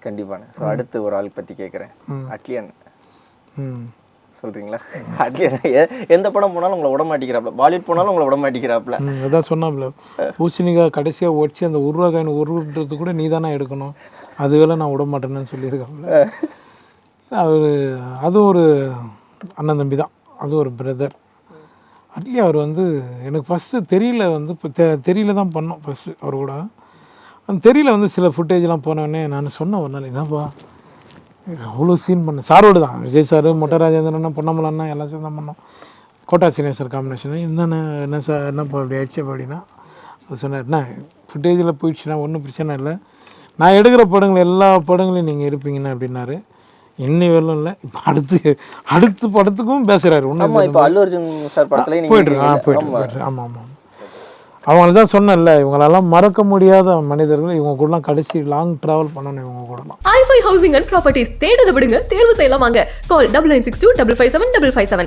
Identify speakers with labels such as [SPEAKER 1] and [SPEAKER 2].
[SPEAKER 1] கண்டிப்பாண்ணே. So அடுத்து ஒரு ஆள் பற்றி கேட்குறேன். அட்லியன் சொல்கிறீங்களா? அட்லியன் எந்த படம் போனாலும் உங்களை விட மாட்டேங்கிறாப்ல, பாலிவுட் போனாலும் உங்களை விட மாட்டேங்கிறாப்ல.
[SPEAKER 2] அதான் சொன்னாப்ல, பூசணிக்காய் கடைசியாக ஒடிச்சு அந்த உருவாக்காயின் உருவுன்றது கூட நீ தானே எடுக்கணும், அதுவேளை நான் விட மாட்டேன்னு சொல்லியிருக்காப்புல. அது ஒரு அண்ணன் தம்பி தான், அது ஒரு பிரதர். அட்லி அவர் எனக்கு ஃபஸ்ட்டு தெரியல இப்போ தெரியல தான் பண்ணோம் ஃபஸ்ட்டு அவர் கூட. அந்த தெரியல சில ஃபுட்டேஜ்லாம் போனோடனே நான் சொன்னேன் ஒரு நாள், என்னப்பா அவ்வளோ சீன் பண்ணேன். சாரோடு தான், விஜய் சார், மொட்டை ராஜேந்திரன், பொன்னமலன்னா எல்லாம் சேர்ந்து தான் பண்ணோம். கோட்டா சீனியர் சார் காம்பினேஷன். என்ன சார் என்னப்பா அப்படி ஆயிடுச்சு அப்படின்னா, அது சொன்னார், என்ன ஃபுட்டேஜில் போயிடுச்சுன்னா ஒன்றும் பிரச்சனை இல்லை, நான் எடுக்கிற படங்கள் எல்லா படங்களையும் நீங்கள் இருப்பீங்கன்னு அப்படின்னாரு. இன்னி வரலும் இல்லை, இப்போ அடுத்த படத்துக்கும் பேசுகிறாரு. ஒன்றும்
[SPEAKER 1] இப்போ அல்லு அர்ஜுன் சார் படத்துல
[SPEAKER 2] போயிட்டு ஆமாம் ஆமாம். அவங்கள தான் சொன்னேன்ல, இவங்களெல்லாம் மறக்க முடியாத மனிதர்கள், இவங்க கூடலாம் கடைசி லாங் ட்ராவல் பண்ணணும் இவங்க கூடலாம்.
[SPEAKER 3] i5 ஹவுசிங் அண்ட் ப்ராப்பர்ட்டிஸ் தேடுத விடுங்க, தேர்வு செய்யலாம் வாங்க. கால் 9962557557.